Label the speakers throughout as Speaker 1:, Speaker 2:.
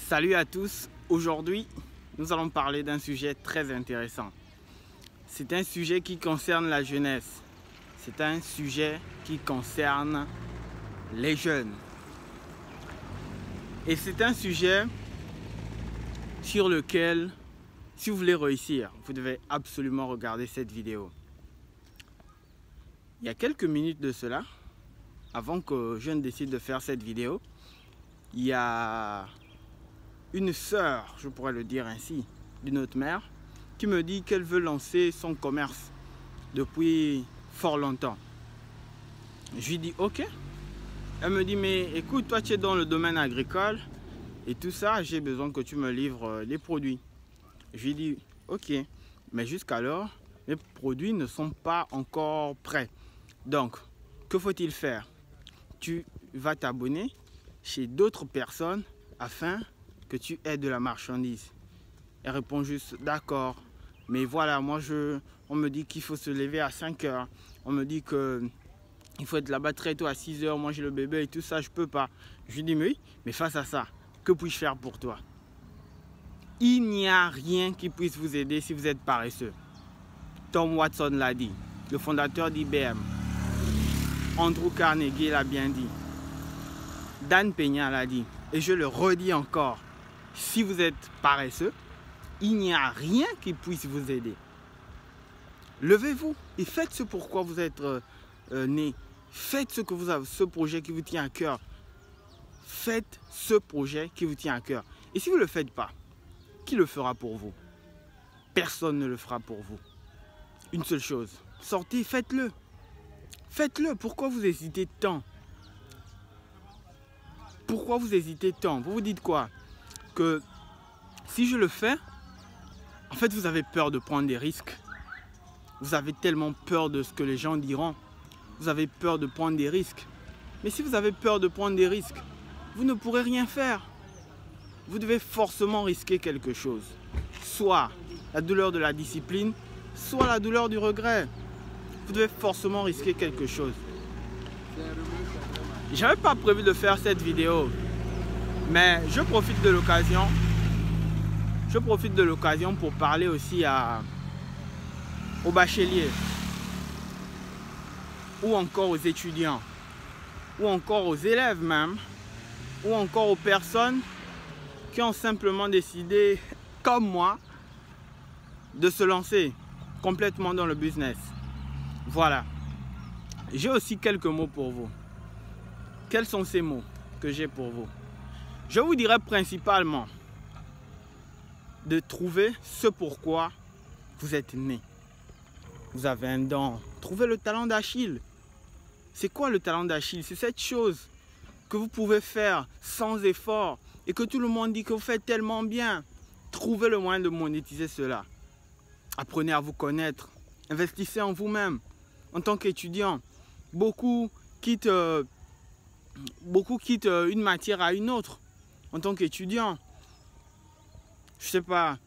Speaker 1: Salut à tous, aujourd'hui nous allons parler d'un sujet très intéressant. C'est un sujet qui concerne la jeunesse, c'est un sujet qui concerne les jeunes. Et c'est un sujet sur lequel, si vous voulez réussir, vous devez absolument regarder cette vidéo. Il y a quelques minutes de cela, avant que je ne décide de faire cette vidéo, il y a une sœur, je pourrais le dire ainsi, d'une autre mère, qui me dit qu'elle veut lancer son commerce depuis fort longtemps. Je lui dis ok. Elle me dit mais écoute, toi tu es dans le domaine agricole et tout ça, j'ai besoin que tu me livres les produits. Je lui dis ok, mais jusqu'alors, mes produits ne sont pas encore prêts. Donc, que faut-il faire? Tu vas t'abonner chez d'autres personnes afin que tu aies de la marchandise. Elle répond juste d'accord, mais voilà, moi on me dit qu'il faut se lever à 5 heures, on me dit que il faut être là-bas très tôt à 6 heures, moi j'ai le bébé et tout ça, je peux pas. Je lui dis mais oui, mais face à ça, que puis-je faire pour toi? Il n'y a rien qui puisse vous aider si vous êtes paresseux. Tom Watson l'a dit, le fondateur d'IBM. Andrew Carnegie l'a bien dit. Dan Peña l'a dit. Et je le redis encore. Si vous êtes paresseux, il n'y a rien qui puisse vous aider. Levez-vous et faites ce pourquoi vous êtes né. Faites ce que vous avez, ce projet qui vous tient à cœur. Faites ce projet qui vous tient à cœur. Et si vous ne le faites pas, qui le fera pour vous? Personne ne le fera pour vous. Une seule chose, sortez, faites-le. Faites-le. Pourquoi vous hésitez tant? Pourquoi vous hésitez tant? Vous vous dites quoi? Que si je le fais, en fait vous avez peur de prendre des risques. Vous avez tellement peur de ce que les gens diront. Vous avez peur de prendre des risques. Mais si vous avez peur de prendre des risques, vous ne pourrez rien faire. Vous devez forcément risquer quelque chose. Soit la douleur de la discipline, soit la douleur du regret. Vous devez forcément risquer quelque chose. Je n'avais pas prévu de faire cette vidéo, mais je profite de l'occasion. Je profite de l'occasion pour parler aussi aux bacheliers, ou encore aux étudiants, ou encore aux élèves même, ou encore aux personnes qui ont simplement décidé, comme moi, de se lancer complètement dans le business. Voilà. J'ai aussi quelques mots pour vous. Quels sont ces mots que j'ai pour vous? Je vous dirais principalement de trouver ce pourquoi vous êtes né. Vous avez un don. Trouvez le talent d'Achille. C'est quoi le talent d'Achille? C'est cette chose que vous pouvez faire sans effort et que tout le monde dit que vous faites tellement bien. Trouvez le moyen de monétiser cela. Apprenez à vous connaître. Investissez en vous-même. En tant qu'étudiant, beaucoup quittent une matière à une autre. En tant qu'étudiant, je ne sais pas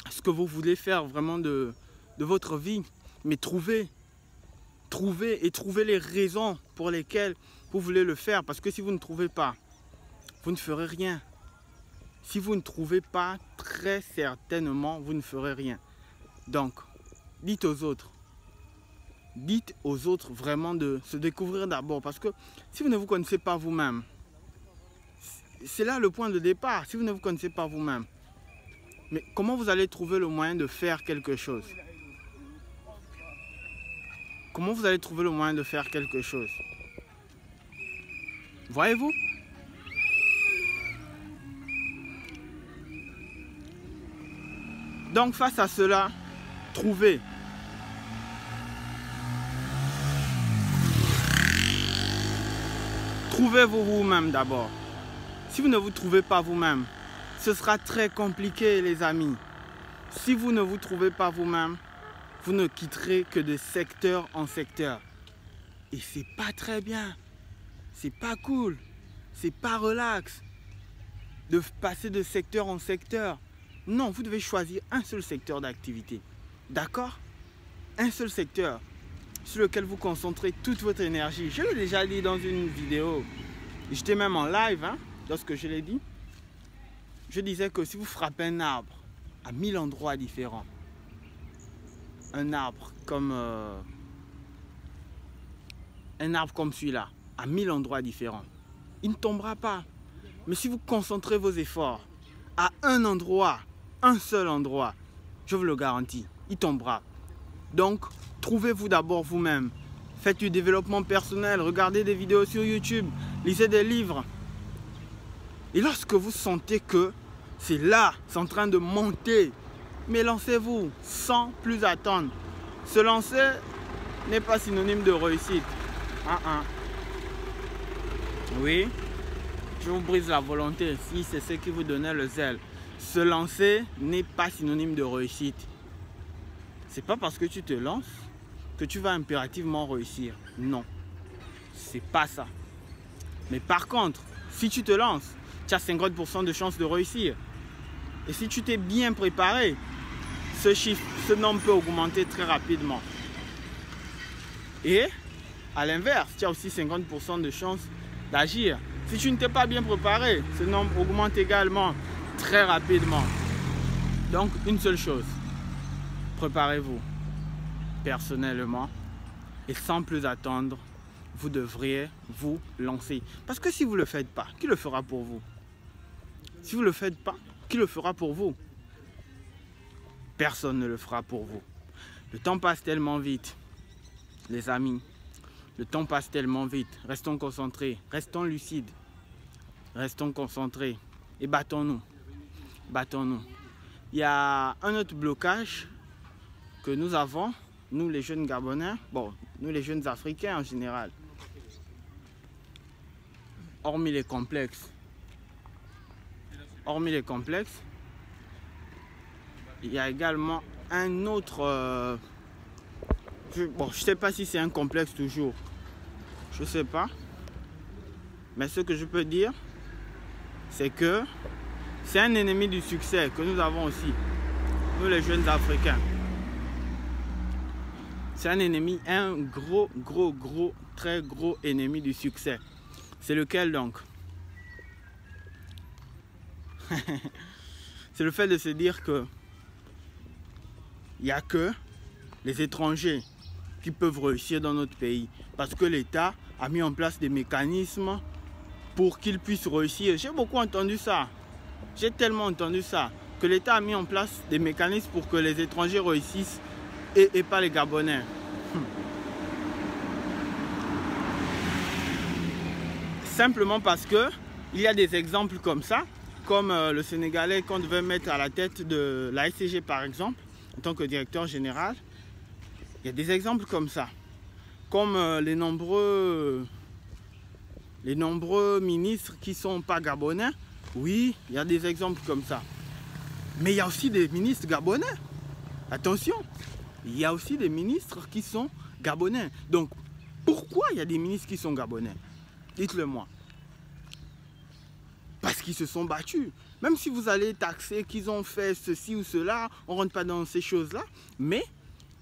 Speaker 1: ce que vous voulez faire vraiment de votre vie, mais trouvez les raisons pour lesquelles vous voulez le faire. Parce que si vous ne trouvez pas, vous ne ferez rien. Si vous ne trouvez pas, très certainement, vous ne ferez rien. Donc, dites aux autres vraiment de se découvrir d'abord. Parce que si vous ne vous connaissez pas vous-même, c'est là le point de départ. Si vous ne vous connaissez pas vous-même, mais comment vous allez trouver le moyen de faire quelque chose? Comment vous allez trouver le moyen de faire quelque chose? Voyez-vous? Donc face à cela, trouvez. Trouvez-vous vous-même d'abord. Si vous ne vous trouvez pas vous-même, ce sera très compliqué les amis. Si vous ne vous trouvez pas vous-même, vous ne quitterez que de secteur en secteur. Et c'est pas très bien. C'est pas cool. C'est pas relax de passer de secteur en secteur. Non, vous devez choisir un seul secteur d'activité. D'accord? Un seul secteur sur lequel vous concentrez toute votre énergie. Je l'ai déjà dit dans une vidéo. J'étais même en live lorsque je l'ai dit. je disais que si vous frappez un arbre à 1000 endroits différents, un arbre comme celui-là, à 1000 endroits différents, il ne tombera pas. Mais si vous concentrez vos efforts à un endroit, un seul endroit, je vous le garantis, il tombera. Donc, trouvez-vous d'abord vous-même. Faites du développement personnel, regardez des vidéos sur YouTube, lisez des livres. Et lorsque vous sentez que c'est là, c'est en train de monter, mais lancez-vous sans plus attendre. Se lancer n'est pas synonyme de réussite. Oui, je vous brise la volonté si c'est ce qui vous donnait le zèle. Se lancer n'est pas synonyme de réussite. C'est pas parce que tu te lances que tu vas impérativement réussir. Non, c'est pas ça. Mais par contre, si tu te lances, tu as 50% de chances de réussir. Et si tu t'es bien préparé, ce nombre peut augmenter très rapidement. Et à l'inverse, tu as aussi 50% de chances d'agir. Si tu ne t'es pas bien préparé, ce nombre augmente également très rapidement. Donc, une seule chose, préparez-vous personnellement et sans plus attendre, vous devriez vous lancer. Parce que si vous ne le faites pas, qui le fera pour vous? Si vous ne le faites pas, qui le fera pour vous? Personne ne le fera pour vous. Le temps passe tellement vite, les amis. Le temps passe tellement vite. Restons concentrés, restons lucides, restons concentrés et battons-nous. Battons-nous. Il y a un autre blocage que nous avons, nous les jeunes Gabonais, bon, nous les jeunes Africains en général, hormis les complexes. Hormis les complexes, il y a également un autre... je ne sais pas si c'est un complexe toujours. Je ne sais pas. Mais ce que je peux dire, c'est que c'est un ennemi du succès que nous avons aussi. Nous les jeunes Africains. C'est un ennemi, un gros, très gros ennemi du succès. C'est lequel donc? C'est le fait de se dire que il n'y a que les étrangers qui peuvent réussir dans notre pays. Parce que l'État a mis en place des mécanismes pour qu'ils puissent réussir. J'ai beaucoup entendu ça. J'ai tellement entendu ça. Que l'État a mis en place des mécanismes pour que les étrangers réussissent et pas les Gabonais. Simplement parce que il y a des exemples comme ça. Comme le Sénégalais qu'on devait mettre à la tête de la SCG par exemple, en tant que directeur général. Il y a des exemples comme ça. Comme les nombreux ministres qui ne sont pas gabonais. Oui, il y a des exemples comme ça. Mais il y a aussi des ministres gabonais. Attention, il y a aussi des ministres qui sont gabonais. Donc, pourquoi il y a des ministres qui sont gabonais? Dites-le moi. Parce qu'ils se sont battus. Même si vous allez taxer qu'ils ont fait ceci ou cela, on ne rentre pas dans ces choses-là. Mais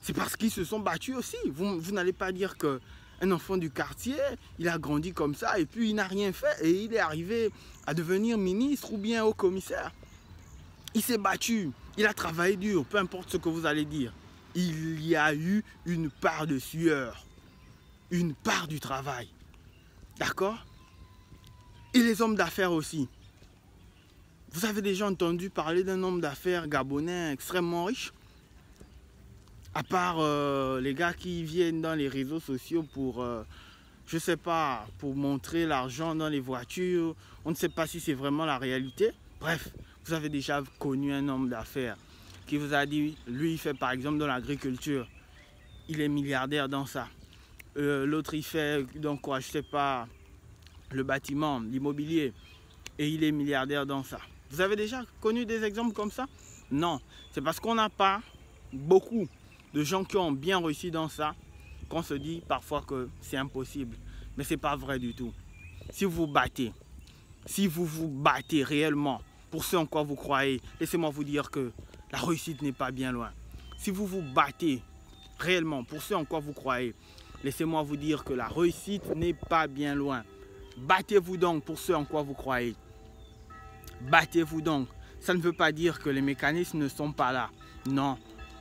Speaker 1: c'est parce qu'ils se sont battus aussi. Vous n'allez pas dire qu'un enfant du quartier, il a grandi comme ça et puis il n'a rien fait et il est arrivé à devenir ministre ou bien haut commissaire. Il s'est battu, il a travaillé dur, peu importe ce que vous allez dire. Il y a eu une part de sueur, une part du travail. D'accord? Et les hommes d'affaires aussi. Vous avez déjà entendu parler d'un homme d'affaires gabonais extrêmement riche? À part les gars qui viennent dans les réseaux sociaux pour, je sais pas, pour montrer l'argent dans les voitures. On ne sait pas si c'est vraiment la réalité. Bref, vous avez déjà connu un homme d'affaires qui vous a dit, lui il fait par exemple dans l'agriculture. Il est milliardaire dans ça. L'autre il fait donc quoi, je sais pas, le bâtiment, l'immobilier, et il est milliardaire dans ça. Vous avez déjà connu des exemples comme ça? Non, c'est parce qu'on n'a pas beaucoup de gens qui ont bien réussi dans ça qu'on se dit parfois que c'est impossible. Mais ce n'est pas vrai du tout. Si vous vous battez réellement pour ce en quoi vous croyez, laissez-moi vous dire que la réussite n'est pas bien loin. Si vous vous battez réellement pour ce en quoi vous croyez, laissez-moi vous dire que la réussite n'est pas bien loin. Battez-vous donc pour ce en quoi vous croyez. Battez-vous donc. Ça ne veut pas dire que les mécanismes ne sont pas là. Non.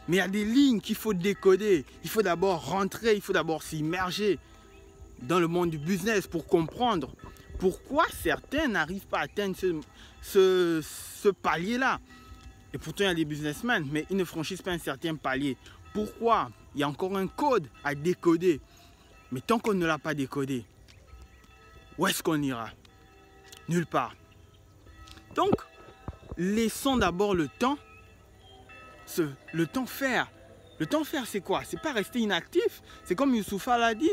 Speaker 1: Mais il y a des lignes qu'il faut décoder. Il faut d'abord rentrer, il faut d'abord s'immerger dans le monde du business pour comprendre pourquoi certains n'arrivent pas à atteindre ce palier-là. Et pourtant, il y a des businessmen, mais ils ne franchissent pas un certain palier. Pourquoi? Il y a encore un code à décoder. Mais tant qu'on ne l'a pas décodé, où est-ce qu'on ira? Nulle part. Donc, laissons d'abord le temps faire. Le temps faire, c'est quoi? C'est pas rester inactif. C'est comme Youssoufa l'a dit.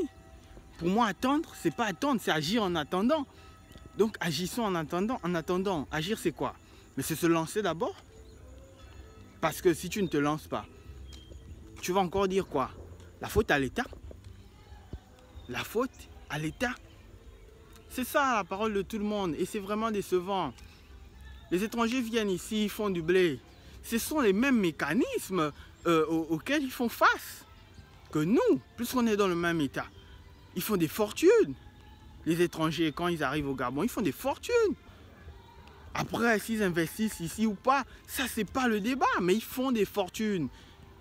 Speaker 1: Pour moi, attendre, c'est pas attendre, c'est agir en attendant. Donc, agissons en attendant. En attendant, agir, c'est quoi? Mais c'est se lancer d'abord. Parce que si tu ne te lances pas, tu vas encore dire quoi? La faute à l'État. La faute à l'État. C'est ça la parole de tout le monde. Et c'est vraiment décevant. Les étrangers viennent ici, ils font du blé. Ce sont les mêmes mécanismes auxquels ils font face que nous, puisqu'on est dans le même état. Ils font des fortunes. Les étrangers, quand ils arrivent au Gabon, ils font des fortunes. Après, s'ils investissent ici ou pas, ça, c'est pas le débat, mais ils font des fortunes.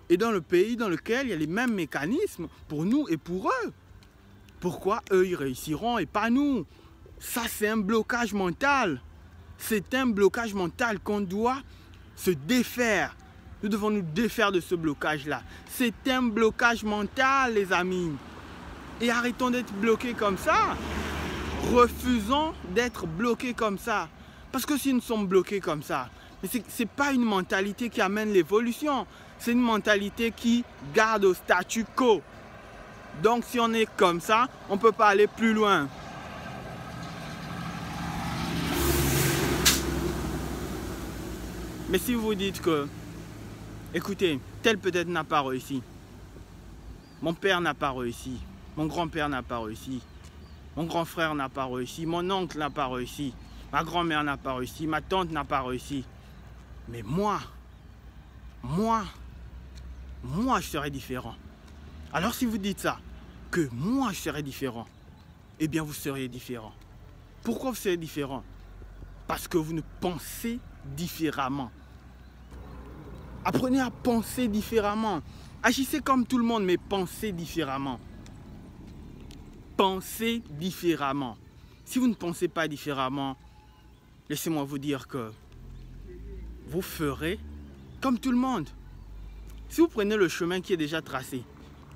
Speaker 1: Et dans le pays dans lequel il y a les mêmes mécanismes pour nous et pour eux. Pourquoi eux, ils réussiront et pas nous? Ça, c'est un blocage mental. C'est un blocage mental qu'on doit se défaire. Nous devons nous défaire de ce blocage-là. C'est un blocage mental, les amis. Et arrêtons d'être bloqués comme ça. Refusons d'être bloqués comme ça. Parce que si nous sommes bloqués comme ça, ce n'est pas une mentalité qui amène l'évolution. C'est une mentalité qui garde au statu quo. Donc si on est comme ça, on ne peut pas aller plus loin. Mais si vous dites que, écoutez, tel peut-être n'a pas réussi. Mon père n'a pas réussi. Mon grand-père n'a pas réussi. Mon grand frère n'a pas réussi. Mon oncle n'a pas réussi. Ma grand-mère n'a pas réussi. Ma tante n'a pas réussi. Mais moi, je serais différent. Alors si vous dites ça, que moi je serais différent, eh bien vous seriez différent. Pourquoi vous serez différent? Parce que vous ne pensez différemment. Apprenez à penser différemment. Agissez comme tout le monde, mais pensez différemment. Pensez différemment. Si vous ne pensez pas différemment, laissez-moi vous dire que vous ferez comme tout le monde. Si vous prenez le chemin qui est déjà tracé,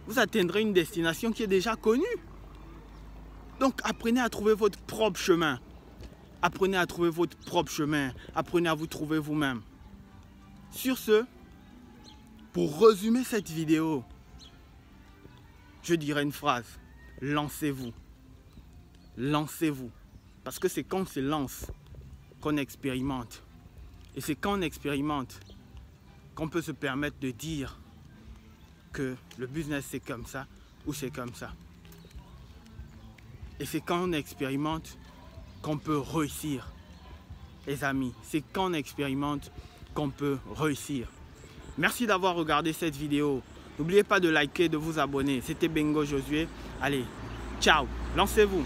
Speaker 1: vous atteindrez une destination qui est déjà connue. Donc apprenez à trouver votre propre chemin. Apprenez à trouver votre propre chemin. Apprenez à vous trouver vous-même. Sur ce, pour résumer cette vidéo, je dirais une phrase. Lancez-vous. Lancez-vous. Parce que c'est quand on se lance qu'on expérimente. Et c'est quand on expérimente qu'on peut se permettre de dire que le business c'est comme ça ou c'est comme ça. Et c'est quand on expérimente qu'on peut réussir. Les amis, c'est quand on expérimente qu'on peut réussir. Merci d'avoir regardé cette vidéo. N'oubliez pas de liker, de vous abonner. C'était Bengo Josué. Allez, ciao, lancez-vous.